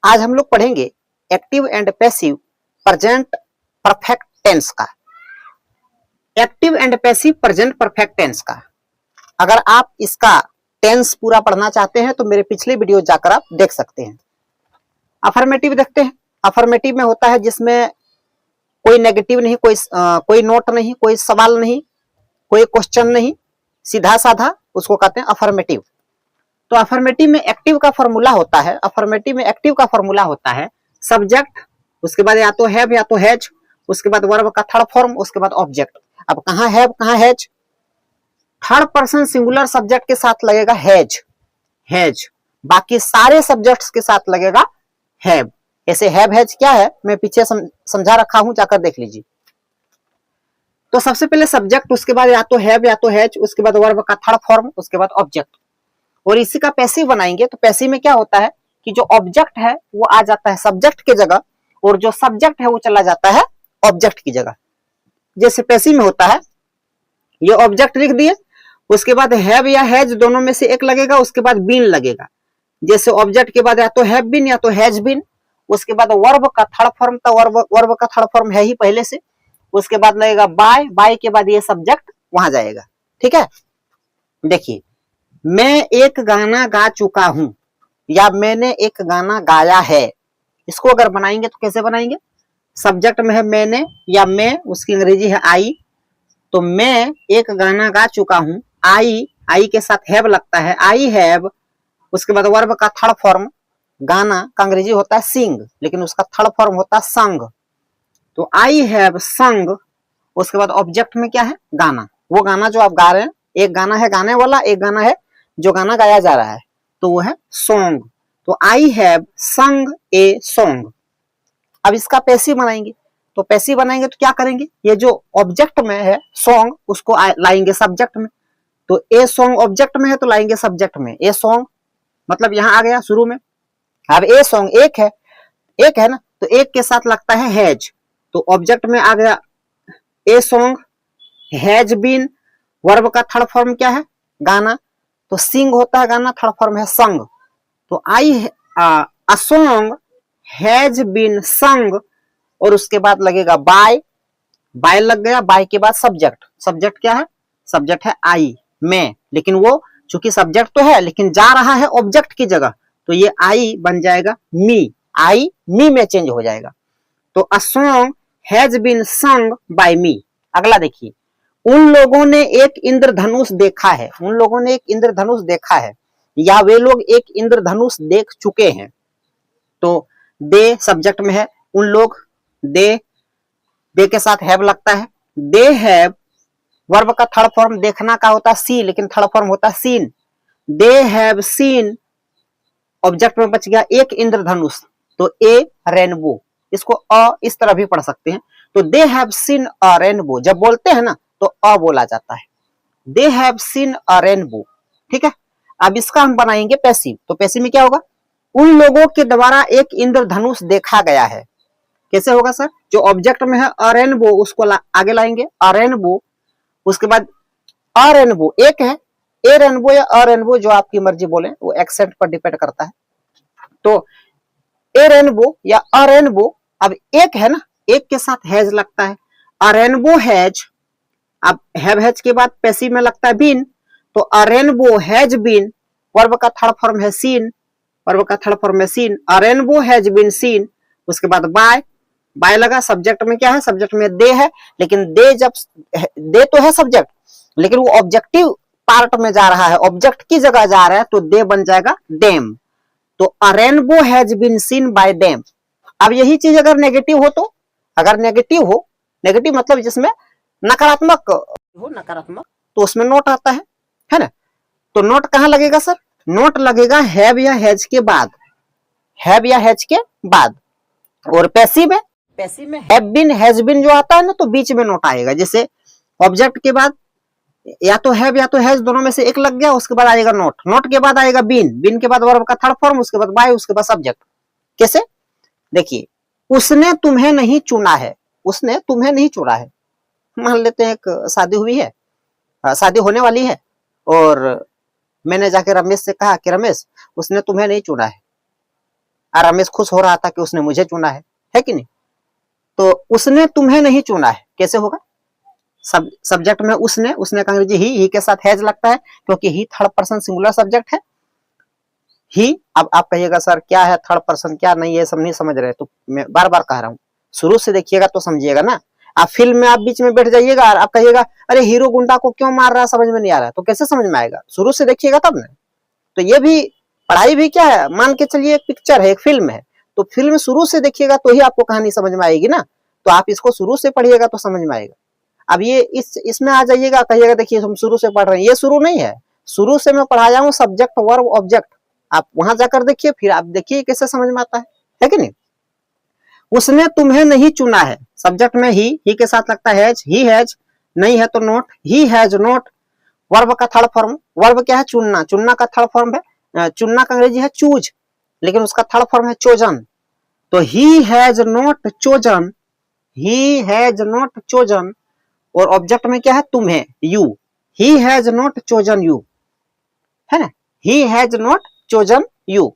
आज हम लोग पढ़ेंगे active and passive present perfect tense का। Active and passive present perfect tense का अगर आप इसका टेंस पूरा पढ़ना चाहते हैं तो मेरे पिछले वीडियो जाकर आप देख सकते हैं। अफर्मेटिव देखते हैं। अफर्मेटिव में होता है जिसमें कोई नेगेटिव नहीं, कोई नोट नहीं, कोई सवाल नहीं, कोई क्वेश्चन नहीं, सीधा साधा, उसको कहते हैं अफर्मेटिव। तो अफर्मेटिव में एक्टिव का फॉर्मूला होता है, अफर्मेटिव में एक्टिव का फॉर्मूला होता है सब्जेक्ट, उसके बाद या तो हैव या तो हैज, उसके बाद वर्ब का थर्ड फॉर्म, उसके बाद ऑब्जेक्ट। अब कहाँ हैव कहाँ has? Third person singular subject के साथ लगेगा हैज, हैज, बाकी सारे सब्जेक्ट्स के साथ लगेगा हैव। ऐसे हैव हैज क्या है मैं पीछे समझा रखा हूं, जाकर देख लीजिए। तो सबसे पहले सब्जेक्ट, उसके बाद या तो हैव या तो हैज, उसके बाद वर्ब का थर्ड फॉर्म, उसके बाद ऑब्जेक्ट। और इसी का पैसिव बनाएंगे तो पैसिव में क्या होता है कि जो ऑब्जेक्ट है वो आ जाता है सब्जेक्ट की जगह और जो सब्जेक्ट है वो चला जाता है ऑब्जेक्ट की जगह। जैसे पैसिव में होता है ये ऑब्जेक्ट लिख दिए, उसके बाद हैव या हैज दोनों में से एक लगेगा, उसके बाद बीन लगेगा। जैसे ऑब्जेक्ट के बाद या तो हैव बीन या तो हैज बीन, उसके बाद वर्ब का थर्ड फॉर्म, तो वर्ब का थर्ड फॉर्म है ही पहले से, उसके बाद लगेगा बाय, बाय के बाद ये सब्जेक्ट वहां जाएगा। ठीक है, देखिए मैं एक गाना गा चुका हूं या मैंने एक गाना गाया है, इसको अगर बनाएंगे तो कैसे बनाएंगे? सब्जेक्ट में है मैंने या मैं, उसकी अंग्रेजी है आई, तो मैं एक गाना गा चुका हूं, आई, आई के साथ हैव लगता है, आई हैव, उसके बाद वर्ब का थर्ड फॉर्म, गाना का अंग्रेजी होता है सिंग, लेकिन उसका थर्ड फॉर्म होता है संग, तो आई हैव संग। उसके बाद ऑब्जेक्ट में क्या है? गाना, वो गाना जो आप गा रहे हैं, एक गाना है गाने वाला, एक गाना है जो गाना गाया जा रहा है, तो वो है सॉन्ग। तो आई हैव संग ए सॉन्ग। अब इसका पैसिव बनाएंगे, तो पैसिव बनाएंगे तो क्या करेंगे? ये जो ऑब्जेक्ट में है सॉन्ग उसको लाएंगे सब्जेक्ट में, तो ए सॉन्ग ऑब्जेक्ट में है तो लाएंगे सब्जेक्ट में ए सॉन्ग, मतलब यहां आ गया शुरू में। अब ए सॉन्ग एक है ना, तो एक के साथ लगता है हैज, तो ऑब्जेक्ट में आ गया a song, has been, verb का थर्ड फॉर्म क्या है? गाना, तो सिंग होता है गाना, थर्ड फॉर्म है संग, तो I a song has been sung, और उसके बाद लगेगा बाय, बाय लग गया, बाय के बाद सब्जेक्ट, सब्जेक्ट क्या है? सब्जेक्ट है आई, मैं, लेकिन वो चूंकि सब्जेक्ट तो है लेकिन जा रहा है ऑब्जेक्ट की जगह, तो ये आई बन जाएगा मी, आई मी में चेंज हो जाएगा। तो a song has been sung by me. अगला देखिए, उन लोगों ने एक इंद्रधनुष देखा है, उन लोगों ने एक इंद्रधनुष देखा है या वे लोग एक इंद्रधनुष देख चुके हैं, तो दे सब्जेक्ट में है, उन लोग, दे, दे के साथ हैव लगता है, दे हैव, वर्ब का थर्ड फॉर्म देखना का होता है सी, लेकिन थर्ड फॉर्म होता है seen, they have seen, object में बच गया एक इंद्रधनुष, तो ए रेनबो, इसको अ इस तरह भी पढ़ सकते हैं, तो दे हैव सीन अ रेनबो, जब बोलते हैं ना तो अ बोला जाता है, दे हैव सीन अ रेनबो। ठीक है, अब इसका हम बनाएंगे पैसिव, तो पैसिव में क्या होगा? उन लोगों के द्वारा एक इंद्रधनुष देखा गया है। कैसे होगा सर? जो ऑब्जेक्ट में है अ रेनबो उसको आगे लाएंगे, अ रेनबो, उसके बाद अ रेनबो एक है, ए रेनबो या अ रेनबो जो आपकी मर्जी बोले, वो एक्सेंट पर डिपेंड करता है, तो ए रेनबो या अ रेनबो। अब एक है ना, एक के साथ हैज लगता है, अ रेनबो हैज, अब हैव हैज के बाद पैसिव में लगता है बीन, तो a rainbow has been, verb का थर्ड फॉर्म है सीन, वर्ब का थर्ड फॉर्म है seen, a rainbow has been seen, उसके बाद बाय, बाय लगा, सब्जेक्ट में क्या है? सब्जेक्ट में दे है, लेकिन दे जब दे तो है सब्जेक्ट, लेकिन वो ऑब्जेक्टिव पार्ट में जा रहा है, ऑब्जेक्ट की जगह जा रहा है, तो दे बन जाएगा देम, तो a rainbow has been seen by them. अब यही चीज अगर नेगेटिव हो, तो अगर नेगेटिव हो, नेगेटिव मतलब जिसमें नकारात्मक हो, नकारात्मक, तो उसमें नोट आता है ना, तो नोट कहां लगेगा सर? नोट लगेगा हैव या हैज के बाद, हैव या हैज के बाद। और पैसिव है, पैसिव में हैव बीन हैज बीन जो आता है ना, तो बीच में नोट आएगा, जैसे ऑब्जेक्ट के बाद या तो हैव या तो हैज दोनों में से एक लग गया, उसके बाद आएगा नोट, नोट के बाद आएगा बीन, बीन के बाद वर्ब का थर्ड फॉर्म, उसके बाद बाय, उसके बाद सब्जेक्ट। कैसे? देखिए, उसने तुम्हें नहीं चुना है, उसने तुम्हें नहीं चुना है, मान लेते हैं एक शादी हुई है, शादी होने वाली है, और मैंने जाके रमेश से कहा कि रमेश उसने तुम्हें नहीं चुना है, और रमेश खुश हो रहा था कि उसने मुझे चुना है कि नहीं। तो उसने तुम्हें नहीं चुना है कैसे होगा, सब्जेक्ट में उसने का अंग्रेजी ही के साथ हैज लगता है क्योंकि ही थर्ड पर्सन सिंगुलर सब्जेक्ट है ही। अब आप कहिएगा सर क्या है थर्ड पर्सन क्या नहीं है, सब नहीं समझ रहे, तो मैं बार बार कह रहा हूँ शुरू से देखिएगा तो समझिएगा ना। आप फिल्म में आप बीच में बैठ जाइएगा और आप कहिएगा अरे हीरो गुंडा को क्यों मार रहा है समझ में नहीं आ रहा, तो कैसे समझ में आएगा, शुरू से देखिएगा तब ना। तो ये भी पढ़ाई भी क्या है, मान के चलिए एक पिक्चर है, एक फिल्म है, तो फिल्म शुरू से देखिएगा तो ही आपको कहानी समझ में आएगी ना। तो आप इसको शुरू से पढ़िएगा तो समझ में आएगा। अब ये इसमें आ जाइएगा, कहिएगा देखिए हम शुरू से पढ़ रहे हैं, ये शुरू नहीं है, शुरू से मैं पढ़ाया हूँ सब्जेक्ट वर्ब ऑब्जेक्ट। आप वहां जाकर देखिए, फिर आप देखिए कैसे समझ में आता है कि नहीं। उसने तुम्हें नहीं चुना है, सब्जेक्ट में ही के साथ लगता है हैज, ही हैज, नहीं है तो note, he has note. Verb का थर्ड फॉर्म, वर्ब क्या है चुनना, चुनना का थर्ड फॉर्म है, चुनना का अंग्रेजी है चूज, लेकिन उसका थर्ड फॉर्म है चोजन। तो he has not chosen, he has not chosen, और ऑब्जेक्ट में क्या है तुम्हें, you, he has not chosen you, है ना, he has not chosen you.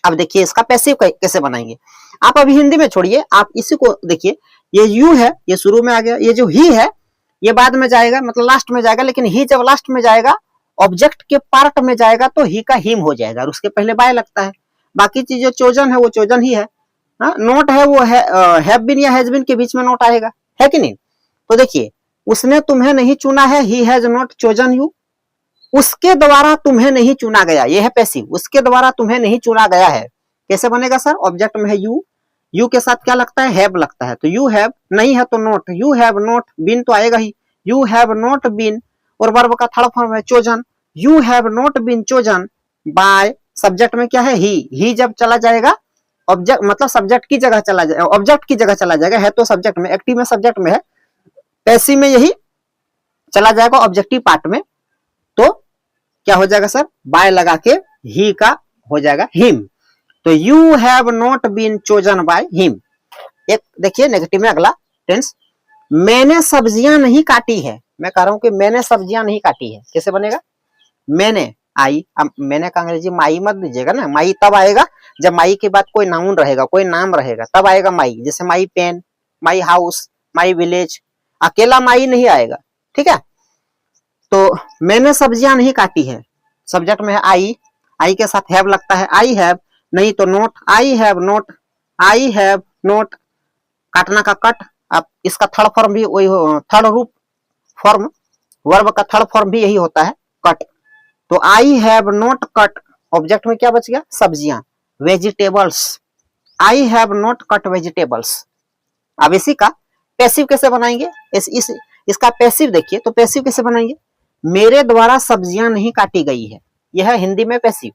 अब देखिए इसका पैसिव कैसे बनाएंगे, आप अभी हिंदी में छोड़िए, आप इसी को देखिए, ये यू है, ये शुरू में आ गया, ये जो ही है ये बाद में जाएगा, मतलब लास्ट में जाएगा, लेकिन ही जब लास्ट में जाएगा ऑब्जेक्ट के पार्ट में जाएगा तो ही का हिम हो जाएगा और उसके पहले बाय लगता है। बाकी चीज जो चोजन है वो चोजन ही है, नोट है वो हैव बीन या हैज बीन के बीच में नोट आएगा, है कि नहीं। तो देखिए उसने तुम्हें नहीं चुना है, he has not chosen you, उसके द्वारा तुम्हें नहीं चुना गया, यह है पैसिव, उसके द्वारा तुम्हें नहीं चुना गया है। कैसे बनेगा सर, ऑब्जेक्ट में है यू, यू के साथ क्या लगता है हैव लगता है, तो यू हैव, नहीं है तो not, you have not been तो आएगा ही, यू हैव नॉट बीन, और वर्ब का थर्ड फॉर्म है chosen, you have not been chosen by, subject में क्या है ही जब चला जाएगा ऑब्जेक्ट, मतलब सब्जेक्ट की जगह चला जाएगा, ऑब्जेक्ट की जगह चला जाएगा, है तो सब्जेक्ट में, एक्टिव में सब्जेक्ट में है, पैसिव में यही चला जाएगा ऑब्जेक्टिव पार्ट में, तो क्या हो जाएगा सर, बाय लगा के ही का हो जाएगा हिम। तो you have not been chosen by him. एक देखिए नेगेटिव में अगला टेंस, मैंने सब्जियां नहीं काटी है, मैं कह रहा हूं कि मैंने सब्जियां नहीं काटी है, कैसे बनेगा, मैंने आई, अब मैंने का अंग्रेजी माई मत दीजिएगा ना, माई तब आएगा जब माई के बाद कोई नाउन रहेगा, कोई नाम रहेगा, तब आएगा माई, जैसे my pen, my house, my village, अकेला माई नहीं आएगा, ठीक है। तो मैंने सब्जियां नहीं काटी है, सब्जेक्ट में है आई के साथ हैव लगता है, आई हैव, नहीं तो note, I have note, I have note, काटना का कट, अब इसका थर्ड फॉर्म भी वही, थर्ड रूप फॉर्म, वर्ब का थर्ड फॉर्म भी यही होता है कट। तो I have not cut, object में क्या बच गया सब्जियां, vegetables, I have not cut vegetables. अब इसी का पैसिव कैसे बनाएंगे, इसका पैसिव देखिए, तो पैसिव कैसे बनाएंगे, मेरे द्वारा सब्जियां नहीं काटी गई है, यह है हिंदी में पैसिव।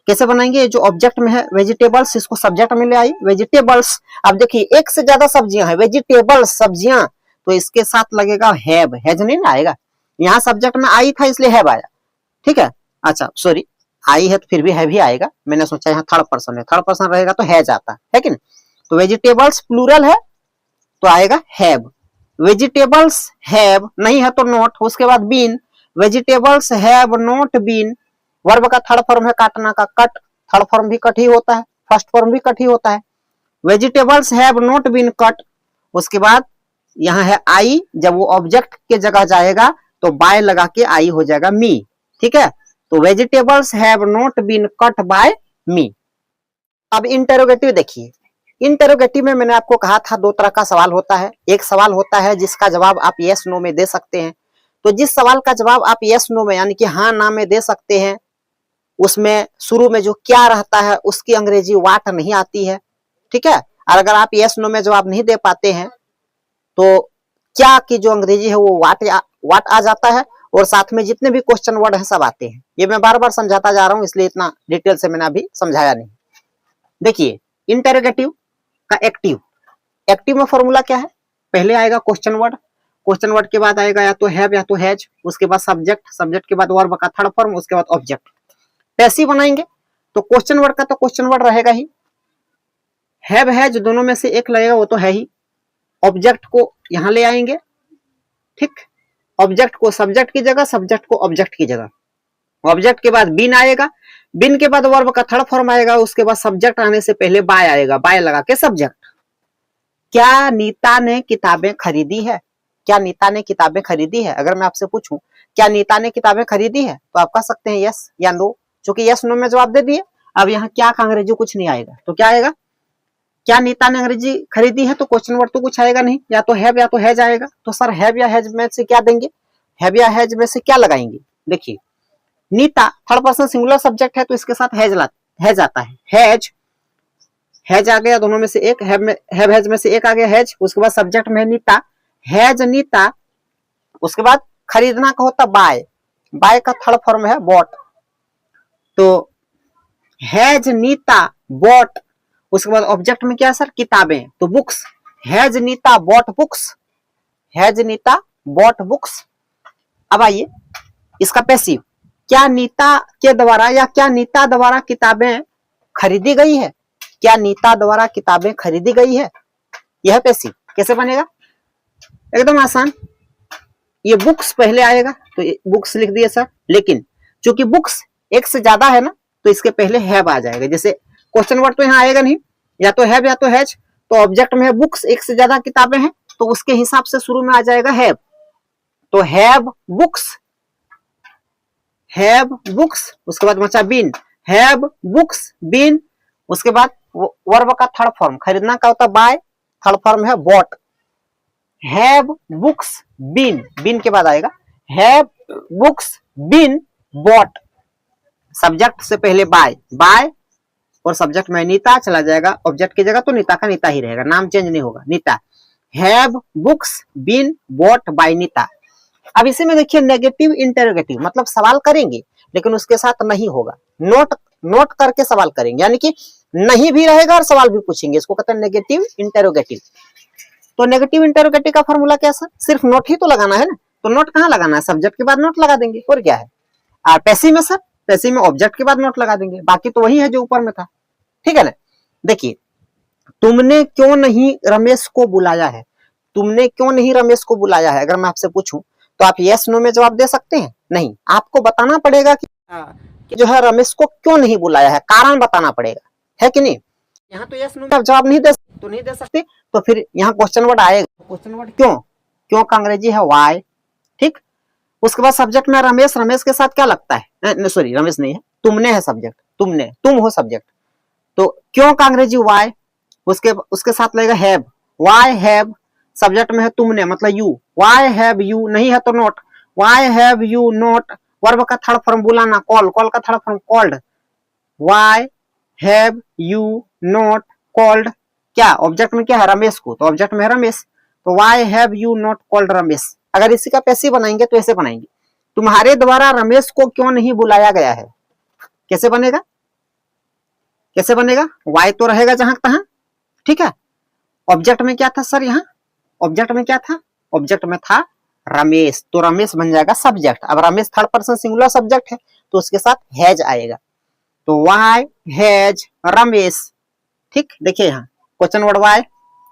कैसे बनाएंगे, जो ऑब्जेक्ट में है वेजिटेबल्स, इसको सब्जेक्ट में ले आई वेजिटेबल्स। अब देखिए एक से ज्यादा सब्जियां हैं, वेजिटेबल्स सब्जियां, तो इसके साथ लगेगा हैव, हैज नहीं ना आएगा, यहाँ सब्जेक्ट में आई था इसलिए हैव आया, ठीक है। अच्छा सॉरी, आई है तो फिर भी हैव ही आएगा, मैंने सोचा यहाँ थर्ड पर्सन है, थर्ड पर्सन रहेगा तो हैज आता है कि नहीं। तो वेजिटेबल्स प्लूरल है तो आएगा हैव, वेजिटेबल्स हैव, नहीं है तो नॉट, उसके बाद been, vegetables have not been, verb का थर्ड फॉर्म है काटना का कट, थर्ड फॉर्म भी कट ही होता है, फर्स्ट फॉर्म भी कट ही होता है, vegetables have not been cut. उसके बाद यहाँ है आई, जब वो ऑब्जेक्ट के जगह जाएगा तो बाय लगा के आई हो जाएगा मी, ठीक है। तो vegetables have not been cut by me. अब इंटरोगेटिव देखिए, इंटरोगेटिव में मैंने आपको कहा था दो तरह का सवाल होता है, एक सवाल होता है जिसका जवाब आप यस नो में दे सकते हैं, तो जिस सवाल का जवाब आप यस नो में यानी कि हाँ ना में दे सकते हैं, उसमें शुरू में जो क्या रहता है उसकी अंग्रेजी वाट नहीं आती है, ठीक है। और अगर आप यस नो में जवाब नहीं दे पाते हैं तो क्या की जो अंग्रेजी है वो वाट आ जाता है, और साथ में जितने भी क्वेश्चन वर्ड हैं सब आते हैं। ये मैं बार बार समझाता जा रहा हूं, इसलिए इतना डिटेल से मैंने अभी समझाया नहीं। देखिए इंटरोगेटिव का एक्टिव, एक्टिव में फॉर्मूला क्या है, पहले आएगा क्वेश्चन वर्ड, क्वेश्चन वर्ड के बाद आएगा या तो हैव या तो हैज, उसके बाद सब्जेक्ट, सब्जेक्ट के बाद वर्ब का थर्ड फॉर्म, उसके बाद ऑब्जेक्ट। पैसिव बनाएंगे तो क्वेश्चन वर्ड का तो क्वेश्चन वर्ड रहेगा ही, हैव हैज दोनों में से एक लगेगा वो तो है ही, ऑब्जेक्ट को यहां ले आएंगे, ठीक, ऑब्जेक्ट को सब्जेक्ट की जगह, सब्जेक्ट को ऑब्जेक्ट की जगह, ऑब्जेक्ट के बाद बीन आएगा, बिन के बाद वर्ब का थर्ड फॉर्म आएगा, उसके बाद सब्जेक्ट आने से पहले बाय आएगा, बाय लगा के सब्जेक्ट। क्या नीता ने किताबें खरीदी है? क्या नीता ने किताबें खरीदी है? अगर मैं आपसे पूछूं क्या नीता ने किताबें खरीदी है, तो आप कह सकते हैं यस या नो, क्योंकि यस नो में जवाब दे दिए। अब यहाँ क्या का अंग्रेजी कुछ नहीं आएगा, तो क्या आएगा? क्या नीता ने अंग्रेजी खरीदी है, तो क्वेश्चन वर्ड तो कुछ आएगा नहीं, या तो हैव या तो हैज आएगा। तो सर हैव या हैज में से क्या देंगे? हैव या हैज में से क्या लगाएंगे? देखिए Nita third person singular subject है, तो इसके साथ हैज आता है। हैज आ गया, दोनों में से एक, हैव हैज में से एक आ गया हैज। उसके बाद सब्जेक्ट में नीता, हैज नीता। उसके बाद खरीदना का होता बाय, बाय का थर्ड फॉर्म है बॉट, तो हैज नीता बॉट। उसके बाद ऑब्जेक्ट में क्या है सर? किताबें, तो books. Has Nita bought books, has Nita bought books. अब आइए इसका पैसिव, क्या नीता के द्वारा या क्या नीता द्वारा किताबें खरीदी गई है? क्या नीता द्वारा किताबें खरीदी गई है? यह पैसिव कैसे बनेगा? एकदम आसान, ये बुक्स पहले आएगा, तो बुक्स लिख दिए सर, लेकिन चूंकि बुक्स एक से ज्यादा है ना, तो इसके पहले हैव आ जाएगा। जैसे क्वेश्चन वर्ड तो यहाँ आएगा नहीं, या तो हैव या तो हैज, तो ऑब्जेक्ट में है बुक्स, एक से ज्यादा किताबें हैं, तो उसके हिसाब से शुरू में आ जाएगा हैव, तो हैव बुक्स, हैव बुक्स। उसके बाद बचा बीन, हैव बुक्स बीन। उसके बाद वर्ब का थर्ड फॉर्म, खरीदना का होता बाय, थर्ड फॉर्म है bought. Have books been, been के बाद आएगा have books been bought. Subject से पहले बाय, बाय और सब्जेक्ट में नीता चला जाएगा, ऑब्जेक्ट की जगह तो नीता का नीता ही रहेगा, नाम चेंज नहीं होगा, Nita. Have books been bought by Nita. अब इसी में देखिए नेगेटिव इंटरोगेटिव, मतलब सवाल करेंगे लेकिन उसके साथ नहीं होगा, नोट करके सवाल करेंगे, यानी कि नहीं भी रहेगा और सवाल भी पूछेंगे, इसको कहते हैं नेगेटिव इंटरोगेटिव। तो नेगेटिव इंटरोगेटिव का फॉर्मूला क्या सर? सिर्फ नोट ही तो लगाना है ना, तो नोट कहाँ लगाना है? सब्जेक्ट के बाद नोट लगा देंगे, और क्या है। और पैसिव में सर, पैसिव में ऑब्जेक्ट के बाद नोट लगा देंगे, बाकी तो वही है जो ऊपर में था, ठीक है ना। देखिए तुमने क्यों नहीं रमेश को बुलाया है? तुमने क्यों नहीं रमेश को बुलाया है, अगर मैं आपसे पूछूं तो आप यस नो में जवाब दे सकते हैं? नहीं, आपको बताना पड़ेगा कि जो है रमेश को क्यों नहीं बुलाया है, कारण बताना पड़ेगा, है कि नहीं। यहाँ तो यस नो में आप जवाब नहीं दे सकते, तो फिर यहाँ क्वेश्चन वर्ड आएगा। क्वेश्चन वर्ड क्यों, क्यों का अंग्रेजी है वाई, ठीक। उसके बाद सब्जेक्ट में रमेश, रमेश के साथ क्या लगता है? सॉरी रमेश नहीं है, तुमने है सब्जेक्ट, तुमने, तुम हो सब्जेक्ट, तो क्यों का अंग्रेजी वाई। उसके साथ लगेगा हैव, वाई हैव, सब्जेक्ट में है तुमने मतलब यू, वाई हैव यू, नहीं है तो not, why have you not. Verb का थर्ड फॉर्म बुलाना, कॉल, कॉल का third form called, why have you not called. क्या ऑब्जेक्ट में क्या है? रमेश को, तो ऑब्जेक्ट में है रमेश, तो why have you not called Ramesh. अगर इसी का पैसिव बनाएंगे तो ऐसे बनाएंगे, तुम्हारे द्वारा रमेश को क्यों नहीं बुलाया गया है। कैसे बनेगा? कैसे बनेगा? वाई तो रहेगा जहां तहां, ठीक है। ऑब्जेक्ट में क्या था सर? यहाँ ऑब्जेक्ट में क्या था? ऑब्जेक्ट में था रमेश, तो रमेश बन जाएगा सब्जेक्ट। अब Ramesh third person singular subject है, तो उसके साथ हैज आएगा, तो वाई हैज रमेश, ठीक। देखिए यहाँ question word why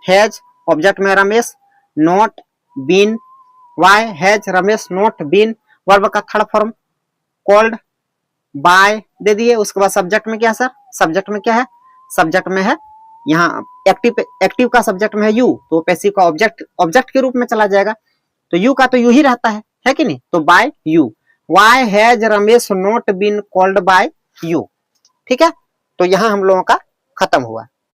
has, object में Ramesh, not been, why has Ramesh not been. Verb का थर्ड फॉर्म कॉल्ड बाय दे दिए। उसके बाद सब्जेक्ट में क्या है सर? सब्जेक्ट में क्या है? सब्जेक्ट में है यहाँ एक्टिव का सब्जेक्ट में है यू, तो पैसिव का ऑब्जेक्ट के रूप में चला जाएगा, तो यू का तो यू ही रहता है कि नहीं, तो by you. Why has Ramesh not been called by you, ठीक है। तो यहाँ हम लोगों का खत्म हुआ।